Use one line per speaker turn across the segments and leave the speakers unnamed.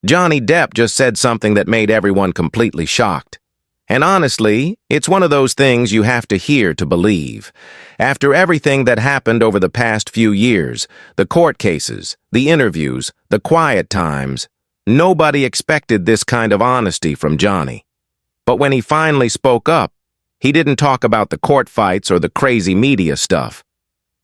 Johnny Depp just said something that made everyone completely shocked. And honestly, it's one of those things you have to hear to believe. After everything that happened over the past few years, the court cases, the interviews, the quiet times, nobody expected this kind of honesty from Johnny. But when he finally spoke up, he didn't talk about the court fights or the crazy media stuff.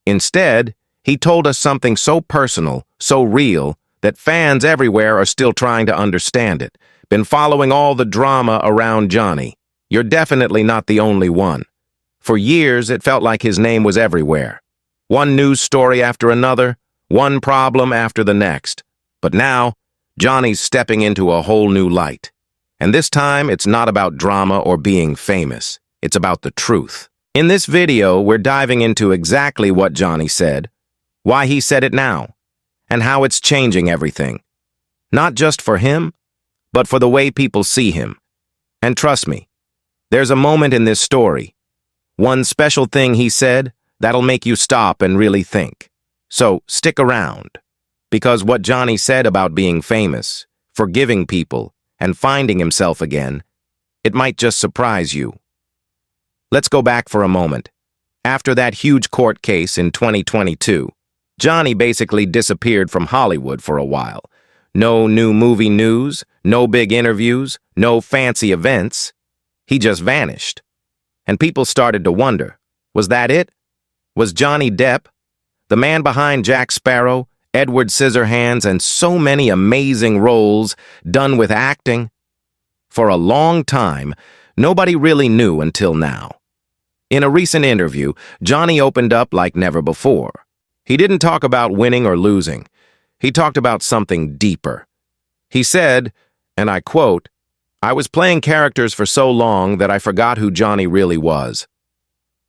Instead, he told us something so personal, so real, that fans everywhere are still trying to understand it. Been following all the drama around Johnny. You're definitely not the only one. For years, it felt like his name was everywhere. One news story after another, one problem after the next. But now, Johnny's stepping into a whole new light. And this time, it's not about drama or being famous. It's about the truth. In this video, we're diving into exactly what Johnny said, why he said it now, and how it's changing everything. Not just for him, but for the way people see him. And trust me, there's a moment in this story, one special thing he said, that'll make you stop and really think. So stick around, because what Johnny said about being famous, forgiving people, and finding himself again, it might just surprise you. Let's go back for a moment. After that huge court case in 2022, Johnny basically disappeared from Hollywood for a while. No new movie news, no big interviews, no fancy events. He just vanished. And people started to wonder, was that it? Was Johnny Depp, the man behind Jack Sparrow, Edward Scissorhands, and so many amazing roles, done with acting? For a long time, nobody really knew until now. In a recent interview, Johnny opened up like never before. He didn't talk about winning or losing. He talked about something deeper. He said, and I quote, "I was playing characters for so long that I forgot who Johnny really was."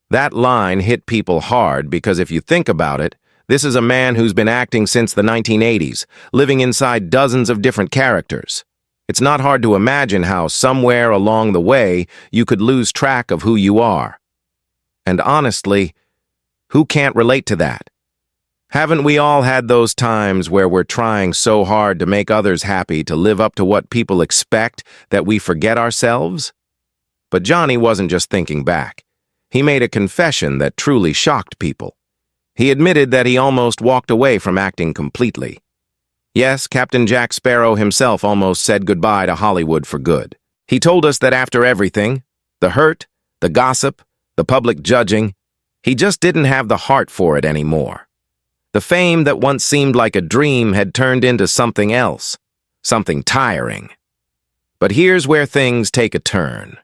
That line hit people hard because if you think about it, this is a man who's been acting since the 1980s, living inside dozens of different characters. It's not hard to imagine how somewhere along the way you could lose track of who you are. And honestly, who can't relate to that? Haven't we all had those times where we're trying so hard to make others happy, to live up to what people expect, that we forget ourselves? But Johnny wasn't just thinking back. He made a confession that truly shocked people. He admitted that he almost walked away from acting completely. Yes, Captain Jack Sparrow himself almost said goodbye to Hollywood for good. He told us that after everything, the hurt, the gossip, the public judging, he just didn't have the heart for it anymore. The fame that once seemed like a dream had turned into something else, something tiring. But here's where things take a turn.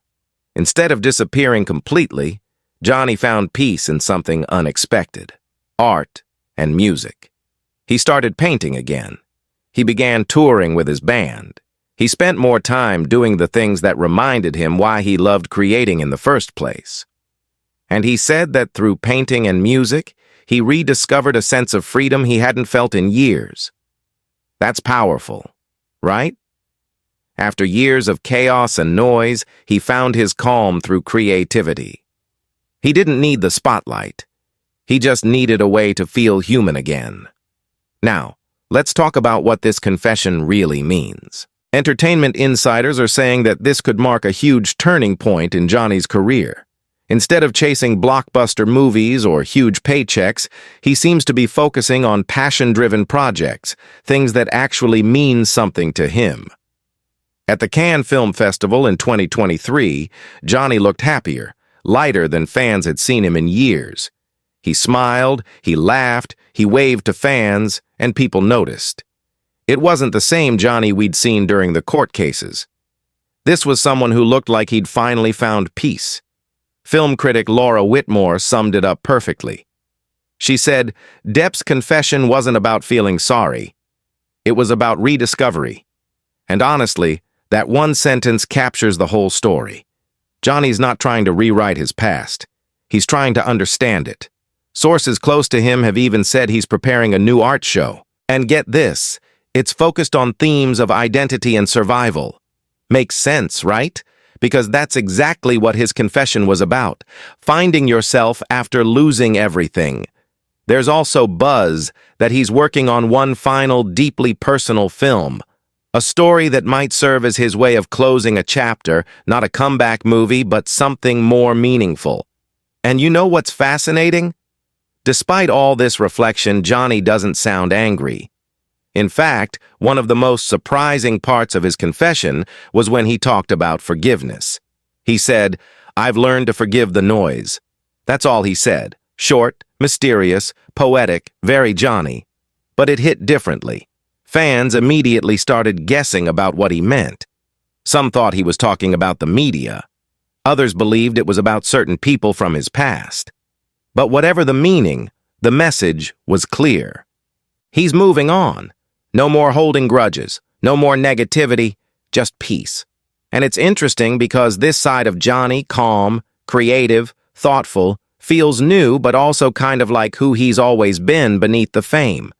Instead of disappearing completely, Johnny found peace in something unexpected: art and music. He started painting again. He began touring with his band. He spent more time doing the things that reminded him why he loved creating in the first place. And he said that through painting and music, he rediscovered a sense of freedom he hadn't felt in years. That's powerful, right? After years of chaos and noise, he found his calm through creativity. He didn't need the spotlight. He just needed a way to feel human again. Now, let's talk about what this confession really means. Entertainment insiders are saying that this could mark a huge turning point in Johnny's career. Instead of chasing blockbuster movies or huge paychecks, he seems to be focusing on passion-driven projects, things that actually mean something to him. At the Cannes Film Festival in 2023, Johnny looked happier, lighter than fans had seen him in years. He smiled, he laughed, he waved to fans, and people noticed. It wasn't the same Johnny we'd seen during the court cases. This was someone who looked like he'd finally found peace. Film critic Laura Whitmore summed it up perfectly. She said, "Depp's confession wasn't about feeling sorry. It was about rediscovery." And honestly, that one sentence captures the whole story. Johnny's not trying to rewrite his past. He's trying to understand it. Sources close to him have even said he's preparing a new art show. And get this, it's focused on themes of identity and survival. Makes sense, right? Because that's exactly what his confession was about, finding yourself after losing everything. There's also buzz that he's working on one final, deeply personal film, A story that might serve as his way of closing a chapter, not a comeback movie, but something more meaningful. And you know what's fascinating? Despite all this reflection, Johnny doesn't sound angry. In fact, one of the most surprising parts of his confession was when he talked about forgiveness. He said, "I've learned to forgive the noise." That's all he said. Short, mysterious, poetic, very Johnny. But it hit differently. Fans immediately started guessing about what he meant. Some thought he was talking about the media. Others believed it was about certain people from his past. But whatever the meaning, the message was clear. He's moving on. No more holding grudges, no more negativity, just peace. And it's interesting because this side of Johnny, calm, creative, thoughtful, feels new but also kind of like who he's always been beneath the fame.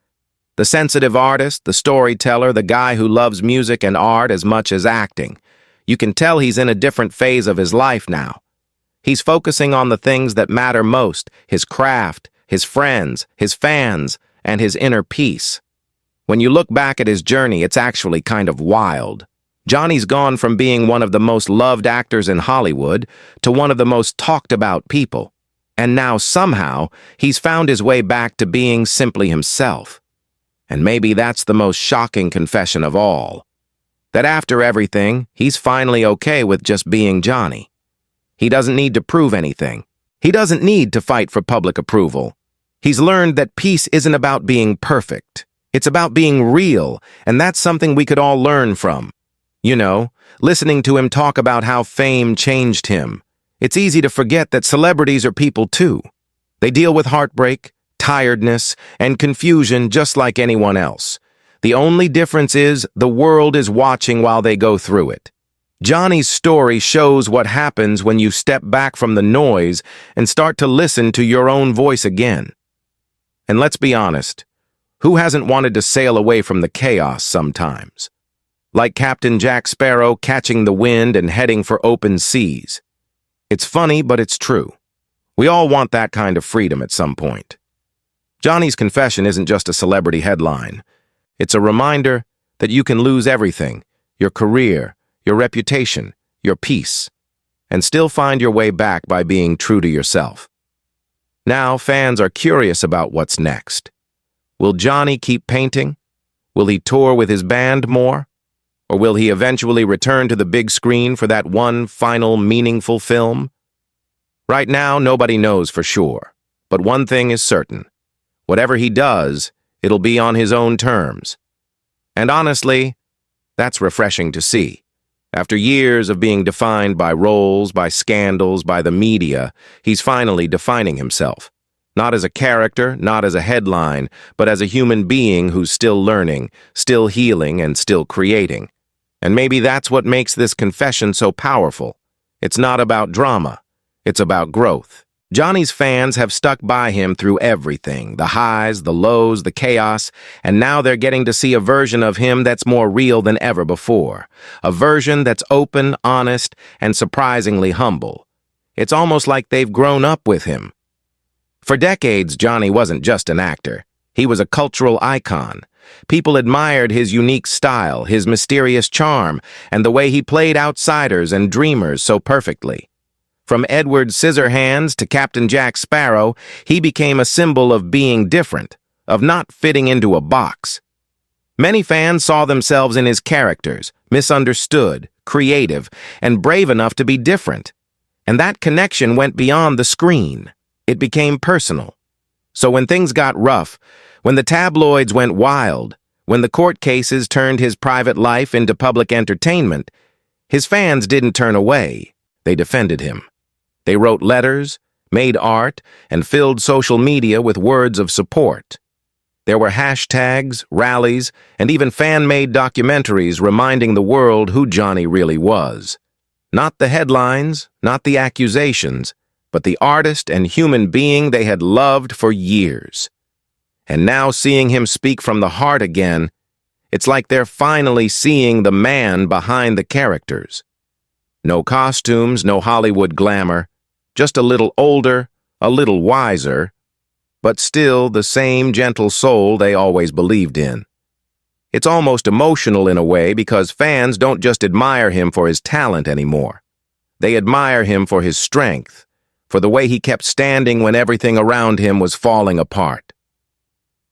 The sensitive artist, the storyteller, the guy who loves music and art as much as acting. You can tell he's in a different phase of his life now. He's focusing on the things that matter most, his craft, his friends, his fans, and his inner peace. When you look back at his journey, it's actually kind of wild. Johnny's gone from being one of the most loved actors in Hollywood to one of the most talked about people. And now somehow, he's found his way back to being simply himself. And maybe that's the most shocking confession of all. That after everything, he's finally okay with just being Johnny. He doesn't need to prove anything. He doesn't need to fight for public approval. He's learned that peace isn't about being perfect. It's about being real, and that's something we could all learn from. You know, listening to him talk about how fame changed him. It's easy to forget that celebrities are people too. They deal with heartbreak, tiredness, and confusion just like anyone else. The only difference is the world is watching while they go through it. Johnny's story shows what happens when you step back from the noise and start to listen to your own voice again. And let's be honest, who hasn't wanted to sail away from the chaos sometimes? Like Captain Jack Sparrow catching the wind and heading for open seas. It's funny, but it's true. We all want that kind of freedom at some point. Johnny's confession isn't just a celebrity headline. It's a reminder that you can lose everything, your career, your reputation, your peace, and still find your way back by being true to yourself. Now fans are curious about what's next. Will Johnny keep painting? Will he tour with his band more? Or will he eventually return to the big screen for that one final meaningful film? Right now, nobody knows for sure. But one thing is certain. Whatever he does, it'll be on his own terms. And honestly, that's refreshing to see. After years of being defined by roles, by scandals, by the media, he's finally defining himself. Not as a character, not as a headline, but as a human being who's still learning, still healing, and still creating. And maybe that's what makes this confession so powerful. It's not about drama. It's about growth. Johnny's fans have stuck by him through everything, the highs, the lows, the chaos, and now they're getting to see a version of him that's more real than ever before. A version that's open, honest, and surprisingly humble. It's almost like they've grown up with him. For decades, Johnny wasn't just an actor. He was a cultural icon. People admired his unique style, his mysterious charm, and the way he played outsiders and dreamers so perfectly. From Edward Scissorhands to Captain Jack Sparrow, he became a symbol of being different, of not fitting into a box. Many fans saw themselves in his characters, misunderstood, creative, and brave enough to be different. And that connection went beyond the screen. It became personal. So when things got rough, when the tabloids went wild, when the court cases turned his private life into public entertainment, his fans didn't turn away. They defended him. They wrote letters, made art, and filled social media with words of support. There were hashtags, rallies, and even fan-made documentaries reminding the world who Johnny really was. Not the headlines, not the accusations, but the artist and human being they had loved for years. And now seeing him speak from the heart again, it's like they're finally seeing the man behind the characters. No costumes, no Hollywood glamour, just a little older, a little wiser, but still the same gentle soul they always believed in. It's almost emotional in a way because fans don't just admire him for his talent anymore. They admire him for his strength, for the way he kept standing when everything around him was falling apart.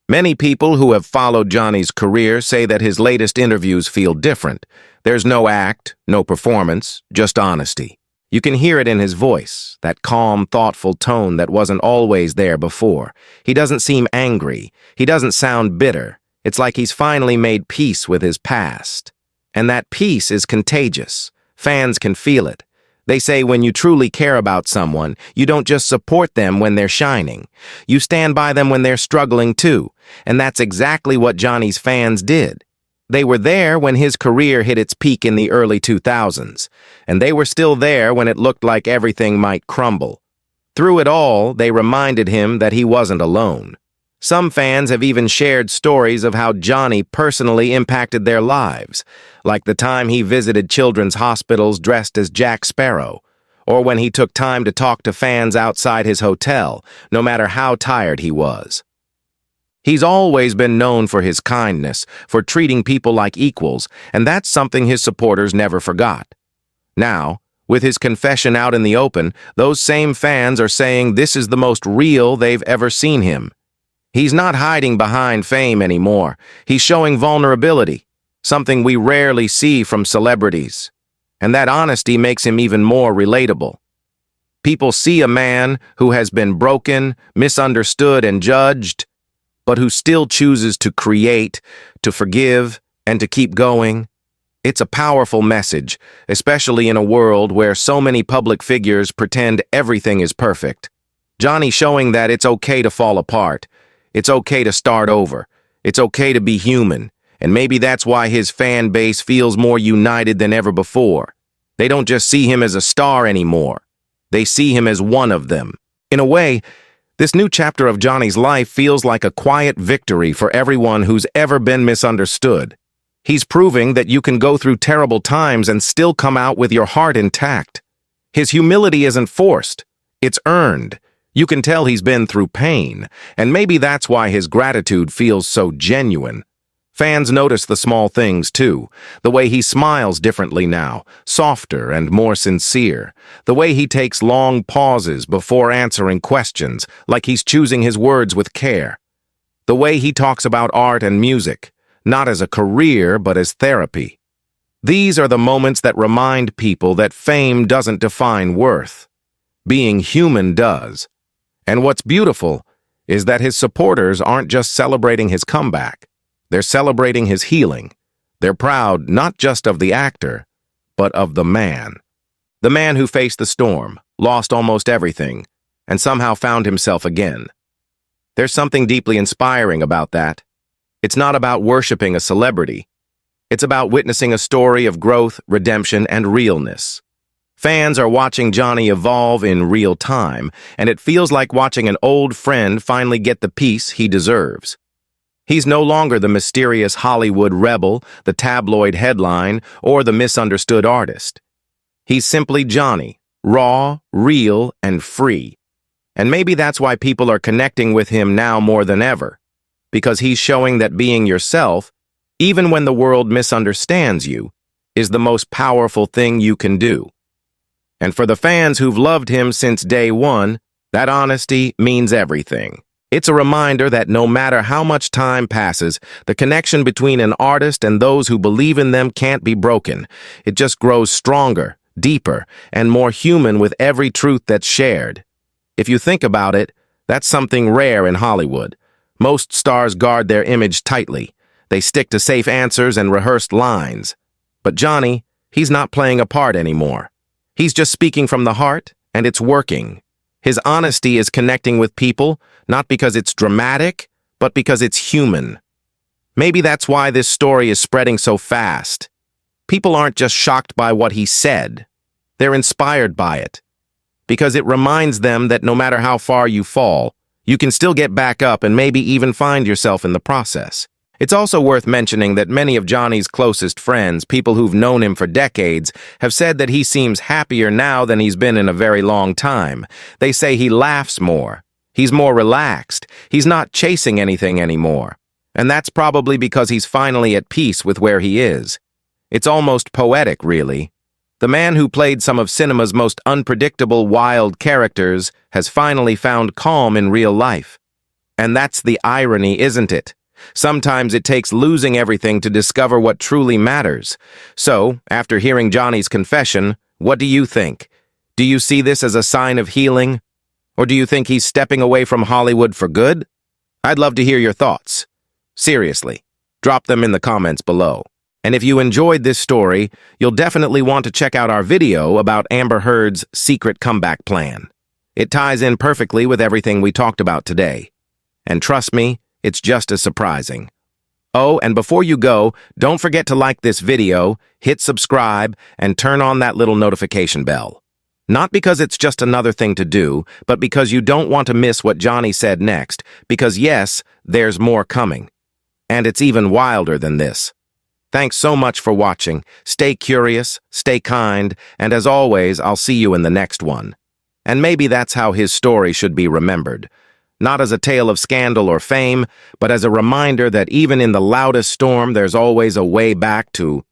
Many people who have followed Johnny's career say that his latest interviews feel different. There's no act, no performance, just honesty. You can hear it in his voice, that calm, thoughtful tone that wasn't always there before. He doesn't seem angry. He doesn't sound bitter. It's like he's finally made peace with his past. And that peace is contagious. Fans can feel it. They say when you truly care about someone, you don't just support them when they're shining. You stand by them when they're struggling too. And that's exactly what Johnny's fans did. They were there when his career hit its peak in the early 2000s, and they were still there when it looked like everything might crumble. Through it all, they reminded him that he wasn't alone. Some fans have even shared stories of how Johnny personally impacted their lives, like the time he visited children's hospitals dressed as Jack Sparrow, or when he took time to talk to fans outside his hotel, no matter how tired he was. He's always been known for his kindness, for treating people like equals, and that's something his supporters never forgot. Now, with his confession out in the open, those same fans are saying this is the most real they've ever seen him. He's not hiding behind fame anymore. He's showing vulnerability, something we rarely see from celebrities. And that honesty makes him even more relatable. People see a man who has been broken, misunderstood, and judged, but who still chooses to create, to forgive, and to keep going. It's a powerful message, especially in a world where so many public figures pretend everything is perfect. Johnny showing that it's okay to fall apart. It's okay to start over. It's okay to be human. And maybe that's why his fan base feels more united than ever before. They don't just see him as a star anymore. They see him as one of them. In a way, this new chapter of Johnny's life feels like a quiet victory for everyone who's ever been misunderstood. He's proving that you can go through terrible times and still come out with your heart intact. His humility isn't forced. It's earned. You can tell he's been through pain, and maybe that's why his gratitude feels so genuine. Fans notice the small things, too. The way he smiles differently now, softer and more sincere. The way he takes long pauses before answering questions, like he's choosing his words with care. The way he talks about art and music, not as a career, but as therapy. These are the moments that remind people that fame doesn't define worth. Being human does. And what's beautiful is that his supporters aren't just celebrating his comeback. They're celebrating his healing. They're proud not just of the actor, but of the man. The man who faced the storm, lost almost everything, and somehow found himself again. There's something deeply inspiring about that. It's not about worshiping a celebrity. It's about witnessing a story of growth, redemption, and realness. Fans are watching Johnny evolve in real time, and it feels like watching an old friend finally get the peace he deserves. He's no longer the mysterious Hollywood rebel, the tabloid headline, or the misunderstood artist. He's simply Johnny, raw, real, and free. And maybe that's why people are connecting with him now more than ever, because he's showing that being yourself, even when the world misunderstands you, is the most powerful thing you can do. And for the fans who've loved him since day one, that honesty means everything. It's a reminder that no matter how much time passes, the connection between an artist and those who believe in them can't be broken. It just grows stronger, deeper, and more human with every truth that's shared. If you think about it, that's something rare in Hollywood. Most stars guard their image tightly. They stick to safe answers and rehearsed lines. But Johnny, he's not playing a part anymore. He's just speaking from the heart, and it's working. His honesty is connecting with people, not because it's dramatic, but because it's human. Maybe that's why this story is spreading so fast. People aren't just shocked by what he said. They're inspired by it. Because it reminds them that no matter how far you fall, you can still get back up and maybe even find yourself in the process. It's also worth mentioning that many of Johnny's closest friends, people who've known him for decades, have said that he seems happier now than he's been in a very long time. They say he laughs more. He's more relaxed. He's not chasing anything anymore. And that's probably because he's finally at peace with where he is. It's almost poetic, really. The man who played some of cinema's most unpredictable, wild characters has finally found calm in real life. And that's the irony, isn't it? Sometimes it takes losing everything to discover what truly matters. So, after hearing Johnny's confession, what do you think? Do you see this as a sign of healing? Or do you think he's stepping away from Hollywood for good? I'd love to hear your thoughts. Seriously, drop them in the comments below. And if you enjoyed this story, you'll definitely want to check out our video about Amber Heard's secret comeback plan. It ties in perfectly with everything we talked about today. And trust me, it's just as surprising. Oh, and before you go, don't forget to like this video, hit subscribe, and turn on that little notification bell. Not because it's just another thing to do, but because you don't want to miss what Johnny said next, because yes, there's more coming. And it's even wilder than this. Thanks so much for watching. Stay curious, stay kind, and as always, I'll see you in the next one. And maybe that's how his story should be remembered. Not as a tale of scandal or fame, but as a reminder that even in the loudest storm, there's always a way back to